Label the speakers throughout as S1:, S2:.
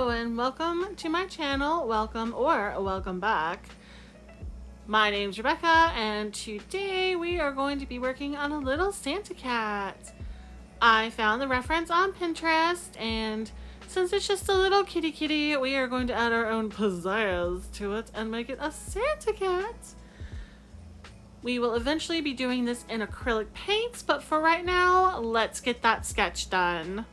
S1: Hello and welcome to my channel. Welcome or welcome back. My name's Rebecca and today we are going to be working on a little Santa cat. I found the reference on Pinterest and since it's just a little kitty, we are going to add our own pizzazz to it and make it a Santa cat. We will eventually be doing this in acrylic paints, but for right now, let's get that sketch done.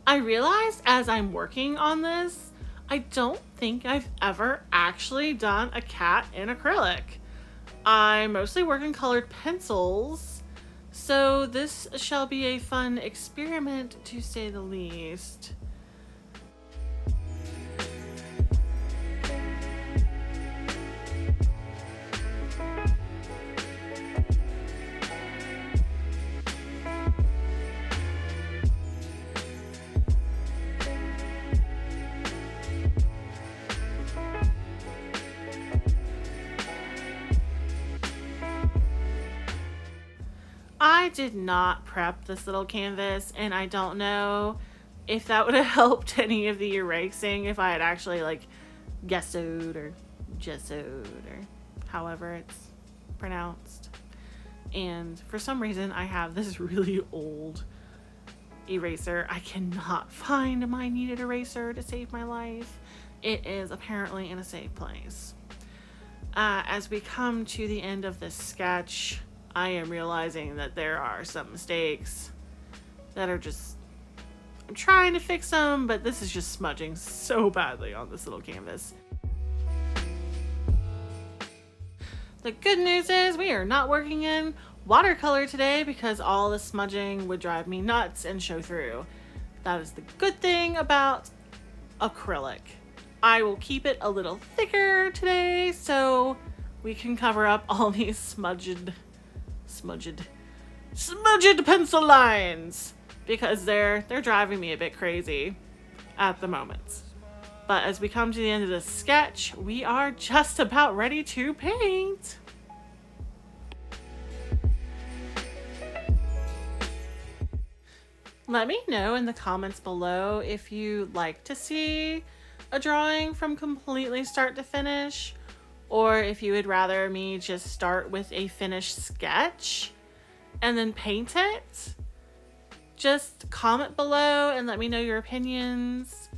S1: I realized as I'm working on this, I don't think I've ever actually done a cat in acrylic. I mostly work in colored pencils, so this shall be a fun experiment to say the least. I did not prep this little canvas and I don't know if that would have helped any of the erasing if I had actually like gessoed or however it's pronounced. And for some reason I have this really old eraser. I cannot find my needed eraser to save my life. It is apparently in a safe place. As we come to the end of this sketch, I am realizing that there are some mistakes that are just, I'm trying to fix them, but this is just smudging so badly on this little canvas. The good news is we are not working in watercolor today because all the smudging would drive me nuts and show through. That is the good thing about acrylic. I will keep it a little thicker today so we can cover up all these smudged pencil lines because they're driving me a bit crazy at the moment. But as we come to the end of the sketch, we are just about ready to paint. Let me know in the comments below if you'd like to see a drawing from completely start to finish, or if you would rather me just start with a finished sketch and then paint it. Just comment below and let me know your opinions.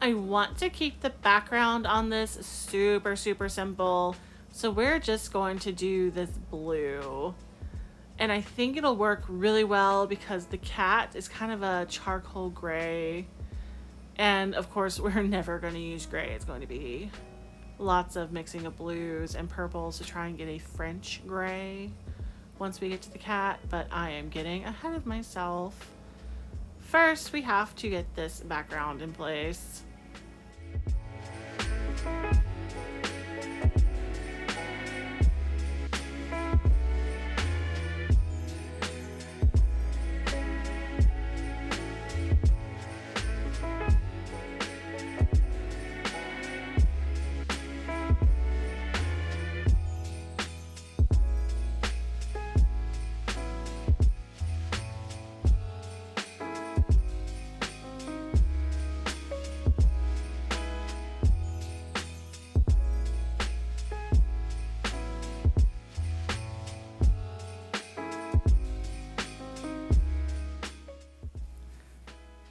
S1: I want to keep the background on this super simple, so we're just going to do this blue. And I think it'll work really well because the cat is kind of a charcoal gray. And of course, we're never going to use gray. It's going to be lots of mixing of blues and purples to try and get a French gray once we get to the cat, but I am getting ahead of myself. First, we have to get this background in place.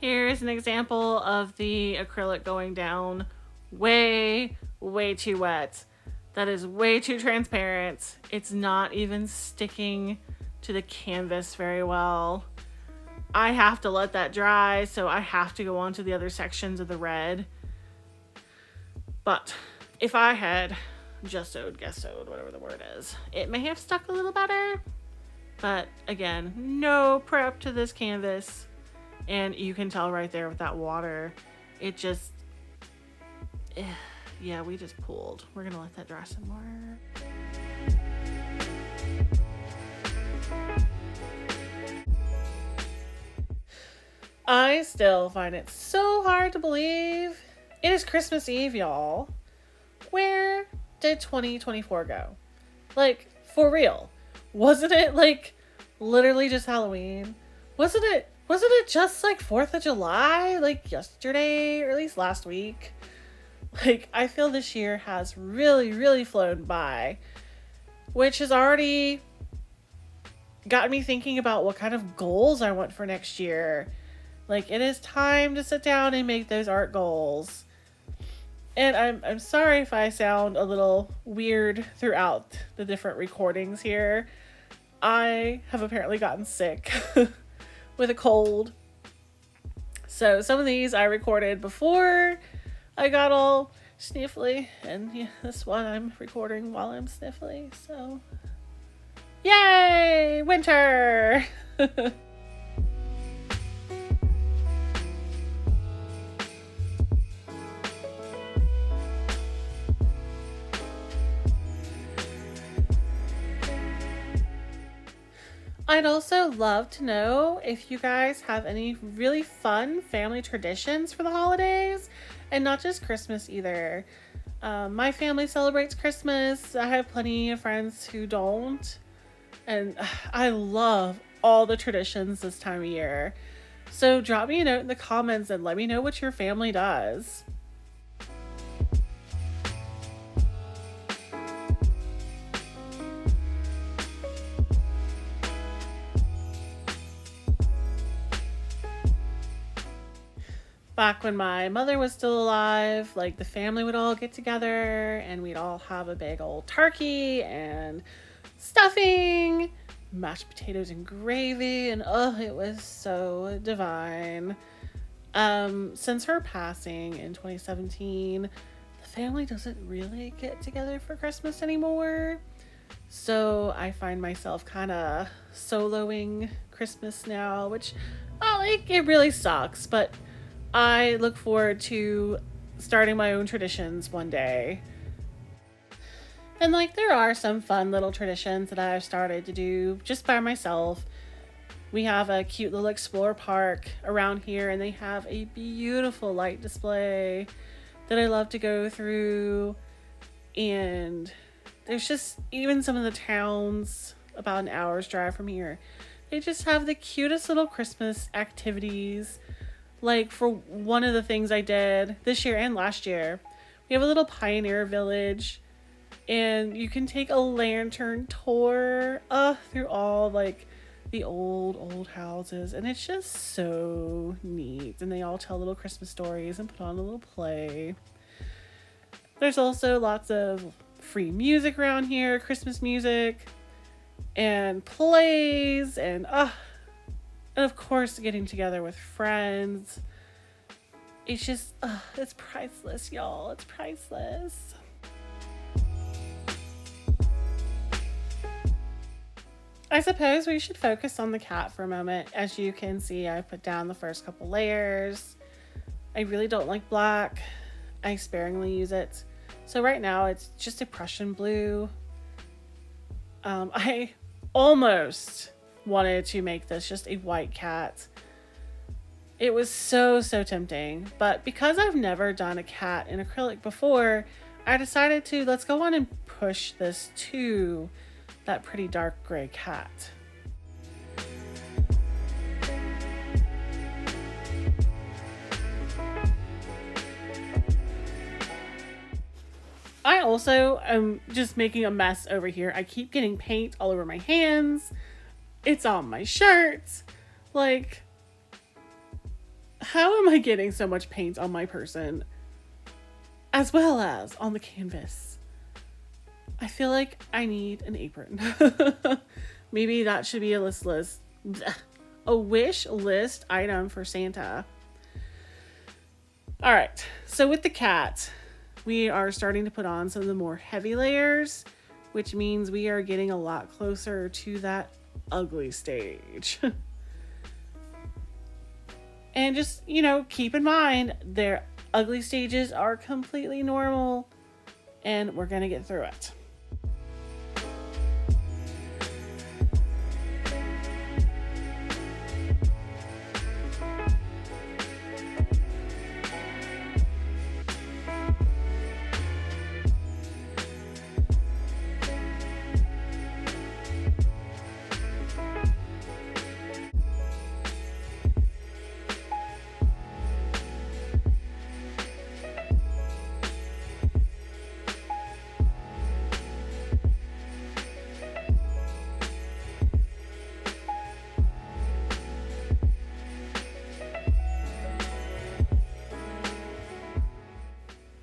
S1: Here's an example of the acrylic going down way too wet. That is way too transparent. It's not even sticking to the canvas very well. I have to let that dry, so I have to go on to the other sections of the red. But if I had gessoed, whatever the word is, it may have stuck a little better. But again, no prep to this canvas. And you can tell right there with that water, it just, yeah, we just pooled. We're gonna let that dry some more. I still find it so hard to believe. It is Christmas Eve, y'all. Where did 2024 go? Like, for real. Wasn't it like literally just Halloween? Wasn't it just like 4th of July? Like yesterday, or at least last week? Like, I feel this year has really, really flown by, which has already got me thinking about what kind of goals I want for next year. Like, it is time to sit down and make those art goals. And I'm sorry if I sound a little weird throughout the different recordings here. I have apparently gotten sick with a cold. So some of these I recorded before I got all sniffly, and yeah, this one I'm recording while I'm sniffly. So yay, winter. I'd also love to know if you guys have any really fun family traditions for the holidays, and not just Christmas either. My family celebrates Christmas. I have plenty of friends who don't, and I love all the traditions this time of year. So drop me a note in the comments and let me know what your family does. Back when my mother was still alive, like, the family would all get together and we'd all have a big old turkey and stuffing, mashed potatoes and gravy, and oh, it was so divine. Since her passing in 2017, the family doesn't really get together for Christmas anymore. So I find myself kind of soloing Christmas now, which, oh, like, it really sucks, but I look forward to starting my own traditions one day. And like, there are some fun little traditions that I've started to do just by myself. We have a cute little explore park around here, and they have a beautiful light display that I love to go through. And there's just, even some of the towns about an hour's drive from here, they just have the cutest little Christmas activities. Like, for one of the things I did this year and last year, we have a little pioneer village, and you can take a lantern tour through all, like, the old houses, and it's just so neat. And they all tell little Christmas stories and put on a little play. There's also lots of free music around here, Christmas music, and plays, and of course, getting together with friends. It's just, it's priceless, y'all. It's priceless. I suppose we should focus on the cat for a moment. As you can see, I put down the first couple layers. I really don't like black. I sparingly use it. So right now, it's just a Prussian blue. I almost wanted to make this just a white cat. It was so tempting, but because I've never done a cat in acrylic before, I decided to, let's go on and push this to that pretty dark gray cat. I also am just making a mess over here. I keep getting paint all over my hands. It's on my shirt. Like, how am I getting so much paint on my person as well as on the canvas? I feel like I need an apron. Maybe that should be a a wish list item for Santa. All right, so with the cat, we are starting to put on some of the more heavy layers, which means we are getting a lot closer to that ugly stage. And just, keep in mind their ugly stages are completely normal and we're going to get through it.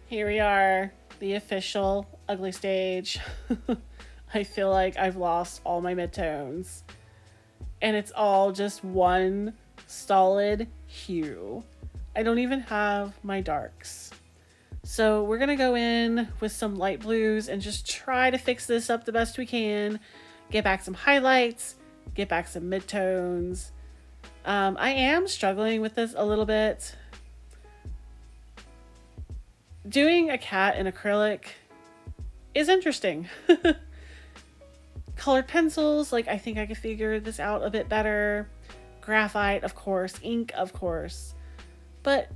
S1: Here we are, the official ugly stage. I feel like I've lost all my midtones. And it's all just one solid hue. I don't even have my darks. So we're going to go in with some light blues and just try to fix this up the best we can. Get back some highlights, get back some midtones. I am struggling with this a little bit. Doing a cat in acrylic is interesting. Colored pencils, I think I could figure this out a bit better. Graphite, of course. Ink, of course. But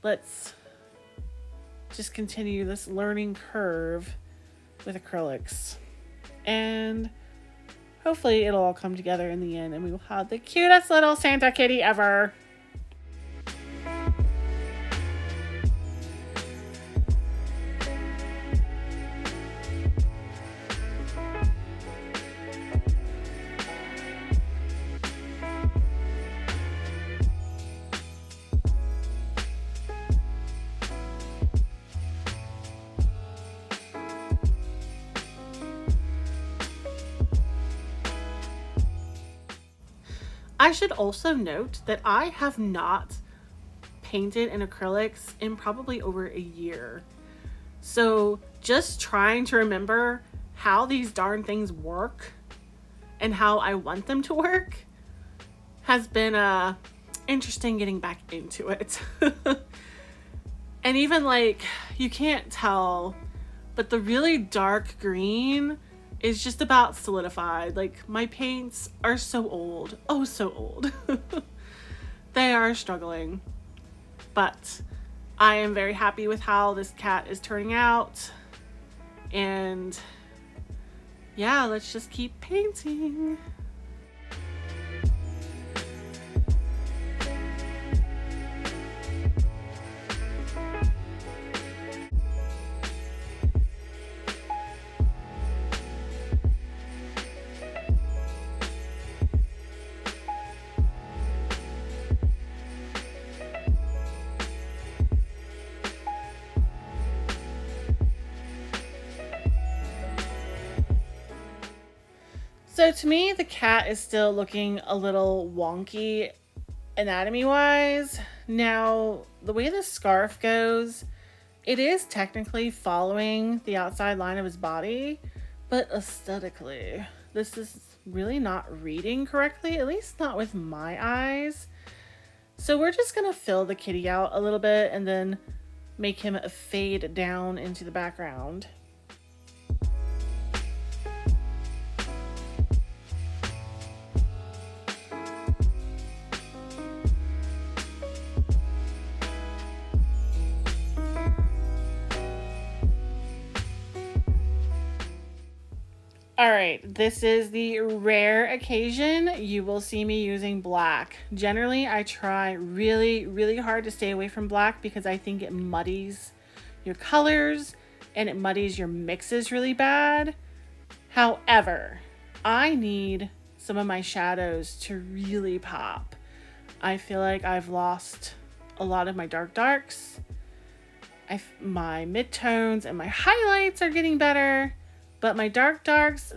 S1: let's just continue this learning curve with acrylics. And hopefully it'll all come together in the end and we will have the cutest little Santa kitty ever. I should also note that I have not painted in acrylics in probably over a year. So just trying to remember how these darn things work and how I want them to work has been interesting getting back into it. And even you can't tell, but the really dark green is just about solidified. My paints are so old. Oh, so old. They are struggling. But I am very happy with how this cat is turning out. And yeah, let's just keep painting. So to me, the cat is still looking a little wonky anatomy-wise. Now, the way the scarf goes, it is technically following the outside line of his body, but aesthetically, this is really not reading correctly, at least not with my eyes. So we're just gonna fill the kitty out a little bit and then make him fade down into the background. All right, this is the rare occasion you will see me using black. Generally, I try really, really hard to stay away from black because I think it muddies your colors and it muddies your mixes really bad. However, I need some of my shadows to really pop. I feel like I've lost a lot of my darks. My midtones and my highlights are getting better. But my darks,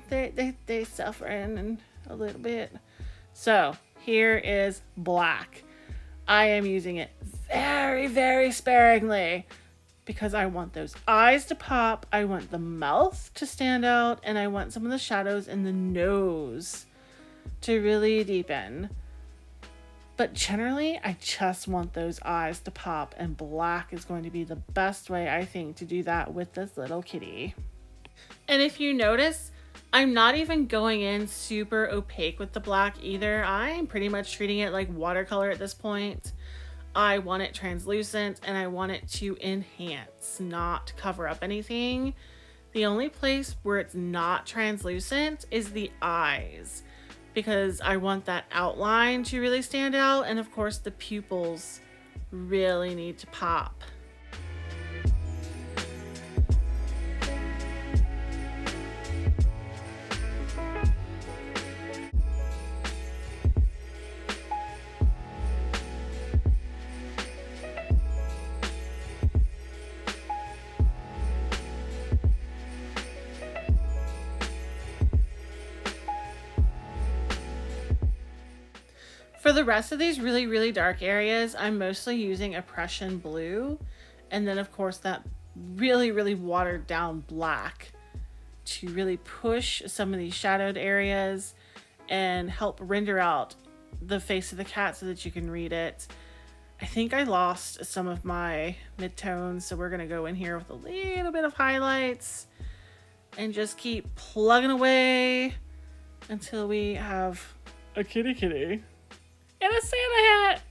S1: they suffering a little bit. So here is black. I am using it very, very sparingly because I want those eyes to pop. I want the mouth to stand out. And I want some of the shadows in the nose to really deepen. But generally, I just want those eyes to pop, and black is going to be the best way, I think, to do that with this little kitty. And if you notice, I'm not even going in super opaque with the black either. I'm pretty much treating it like watercolor at this point. I want it translucent and I want it to enhance, not cover up anything. The only place where it's not translucent is the eyes, because I want that outline to really stand out, and of course the pupils really need to pop. For the rest of these really, really dark areas, I'm mostly using a Prussian blue, and then of course that really, really watered down black to really push some of these shadowed areas and help render out the face of the cat so that you can read it. I think I lost some of my midtones, so we're going to go in here with a little bit of highlights and just keep plugging away until we have a kitty kitty and a Santa hat.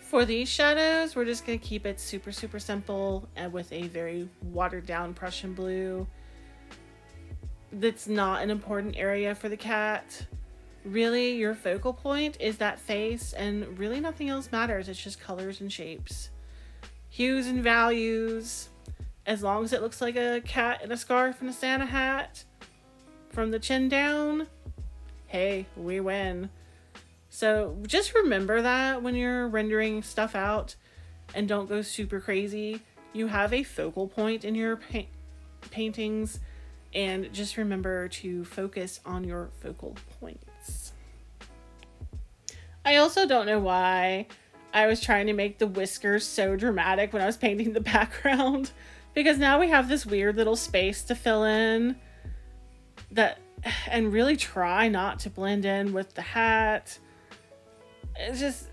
S1: For these shadows, we're just going to keep it super, super simple and with a very watered down Prussian blue. That's not an important area for the cat. Really, your focal point is that face, and really nothing else matters. It's just colors and shapes. Hues and values. As long as it looks like a cat in a scarf and a Santa hat from the chin down, hey, we win. So just remember that when you're rendering stuff out, and don't go super crazy. You have a focal point in your paintings, and just remember to focus on your focal points. I also don't know why I was trying to make the whiskers so dramatic when I was painting the background, because now we have this weird little space to fill in that, and really try not to blend in with the hat. It's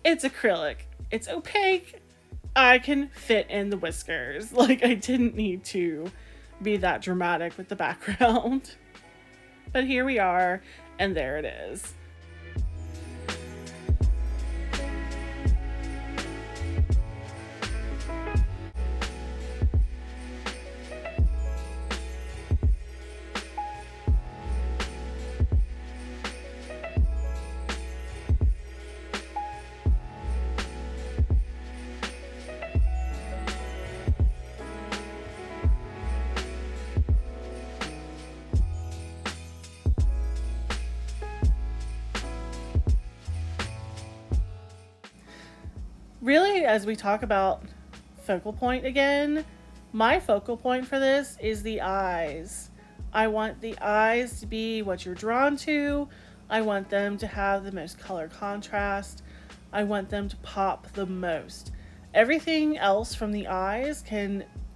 S1: acrylic. It's opaque. I can fit in the whiskers. Like, I didn't need to be that dramatic with the background. But here we are, and there it is. Really, as we talk about focal point again, my focal point for this is the eyes. I want the eyes to be what you're drawn to. I want them to have the most color contrast. I want them to pop the most. Everything else from the eyes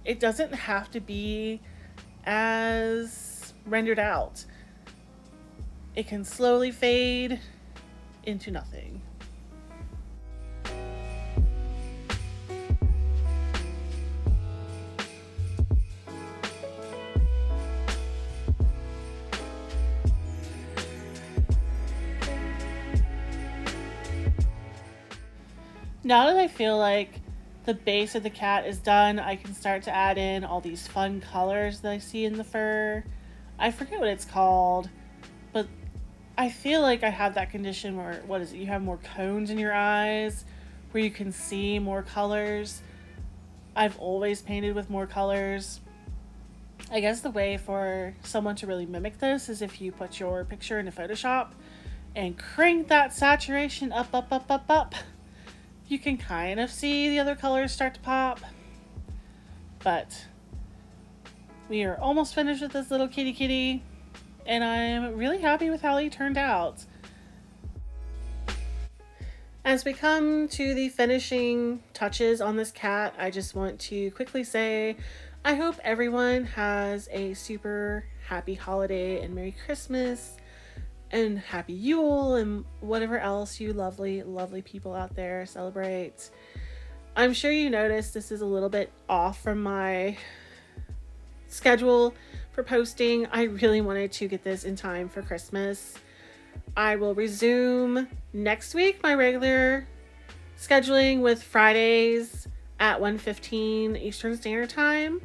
S1: it doesn't have to be as rendered out. It can slowly fade into nothing. Now that I feel like the base of the cat is done, I can start to add in all these fun colors that I see in the fur. I forget what it's called, but I feel like I have that condition where, you have more cones in your eyes, where you can see more colors. I've always painted with more colors. I guess the way for someone to really mimic this is if you put your picture into Photoshop and crank that saturation up, up, up, up, up. You can kind of see the other colors start to pop, but we are almost finished with this little kitty, and I'm really happy with how he turned out. As we come to the finishing touches on this cat, I just want to quickly say I hope everyone has a super happy holiday and Merry Christmas and Happy Yule and whatever else you lovely, lovely people out there celebrate. I'm sure you noticed this is a little bit off from my schedule for posting. I really wanted to get this in time for Christmas. I will resume next week my regular scheduling with Fridays at 1:15 Eastern Standard Time.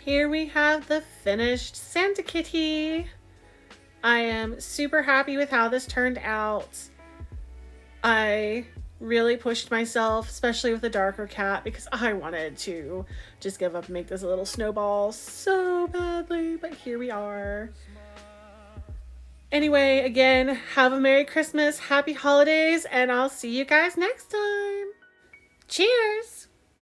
S1: Here we have the finished Santa Kitty. I am super happy with how this turned out. I really pushed myself, especially with the darker cat, because I wanted to just give up and make this a little snowball so badly, but here we are. Anyway, again, have a Merry Christmas, Happy Holidays, and I'll see you guys next time. Cheers!